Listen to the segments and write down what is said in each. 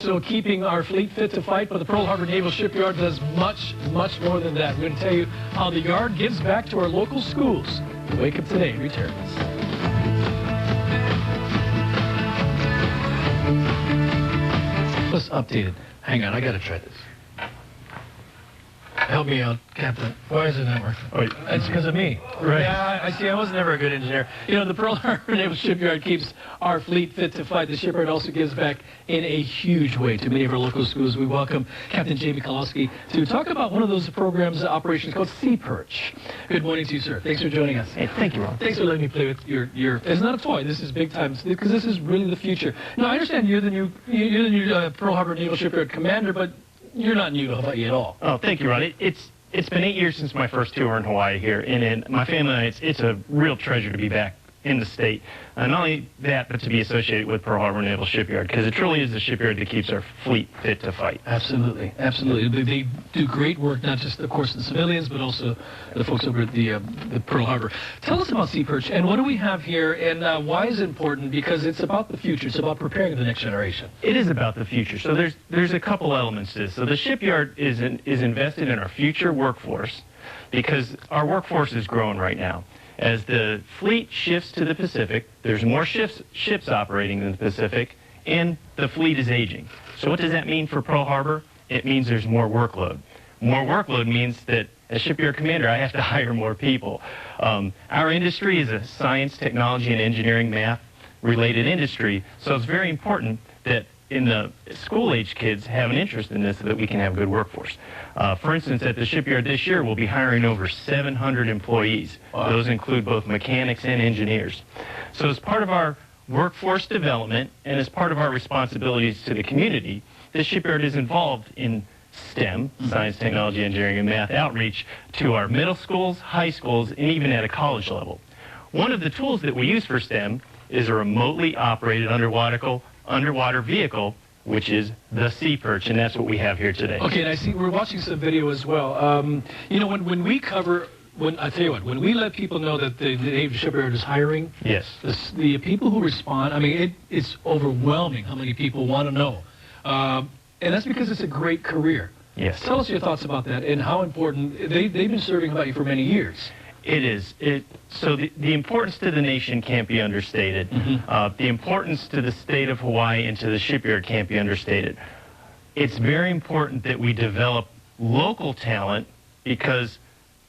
So keeping our fleet fit to fight, but the Pearl Harbor Naval Shipyard does much, much more than that. We're going to tell you how the yard gives back to our local schools. The Wake Up Today returns. Let's update it. Hang on, I got to try this. Help me out, Captain. Why is it not working? Oh, it's because of me. Right. Yeah, I see. I was never a good engineer. You know, the Pearl Harbor Naval Shipyard keeps our fleet fit to fight. The shipyard also gives back in a huge way to many of our local schools. We welcome Captain Jamie Kolowski to talk about one of those programs, operations called Sea Perch. Good morning to you, sir. Thanks for joining us. Hey, thank you, Ron. Thanks for letting me play with your. It's not a toy. This is big time because this is really the future. Now, I understand you're the new Pearl Harbor Naval Shipyard commander, but you're not new to Hawaii at all. Oh, thank you, Ron. It's been 8 years since my first tour in Hawaii here, and my family and I, it's a real treasure to be back in the state. Not only that, but to be associated with Pearl Harbor Naval Shipyard, because it truly is the shipyard that keeps our fleet fit to fight. Absolutely, absolutely. They do great work, not just, of course, the civilians, but also the folks over at the Pearl Harbor. Tell us about Sea Perch, and what do we have here, and why is it important? Because it's about the future. It's about preparing the next generation. It is about the future. So there's a couple elements to this. So the shipyard is invested in our future workforce, because our workforce is growing right now. As the fleet shifts to the Pacific, there's more ships operating in the Pacific, and the fleet is aging. So what does that mean for Pearl Harbor? It means there's more workload. More workload means that as shipyard commander, I have to hire more people. Our industry is a science, technology, and engineering, math-related industry, so it's very important that in the school-age kids have an interest in this so that we can have good workforce. For instance, at the shipyard this year, we'll be hiring over 700 employees. Wow. Those include both mechanics and engineers. So as part of our workforce development and as part of our responsibilities to the community, the shipyard is involved in STEM, science, technology, engineering, and math outreach to our middle schools, high schools, and even at a college level. One of the tools that we use for STEM is a remotely operated underwater vehicle, which is the Sea Perch, and that's what we have here today. Okay, and I see we're watching some video as well. You know, when we cover, I tell you what, when we let people know that the Naval Shipyard is hiring, yes, the people who respond, I mean, it's overwhelming how many people want to know, and that's because it's a great career. Yes. Tell us your thoughts about that and how important they've been serving Hawaii for many years. It is. So the importance to the nation can't be understated. Mm-hmm. The importance to the state of Hawaii and to the shipyard can't be understated. It's very important that we develop local talent because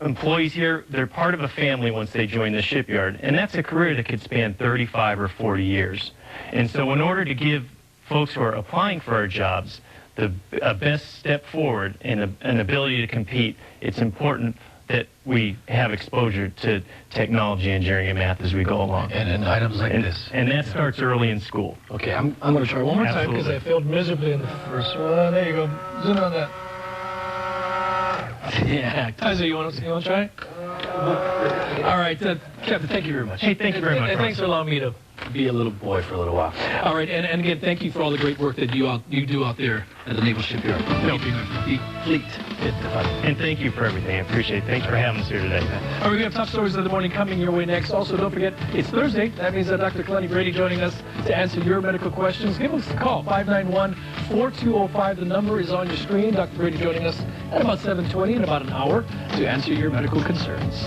employees here, they're part of a family once they join the shipyard, and that's a career that could span 35 or 40 years. And so in order to give folks who are applying for our jobs the best step forward and an ability to compete, it's important that we have exposure to technology, engineering, and math as we go along. And items like this. And that starts early in school. Okay, I'm going to try one more time because I failed miserably in the first one. There you go. Zoom on that. Yeah. Tyler, you want to try? All right, Captain, thank you very much. Hey, thank you very much. And thanks for allowing me to be a little boy for a little while. All right, and again, thank you for all the great work that you do out there at the Naval Shipyard. Keeping our fleet fit to fight. And thank you for everything. I appreciate it. Thanks for having us here today. All right, we're going to have top stories of the morning coming your way next. Also, don't forget, it's Thursday. That means Dr. Kalani Brady joining us to answer your medical questions. Give us a call, 591-4205. The number is on your screen. Dr. Brady joining us at about 7:20 in about an hour to answer your medical concerns.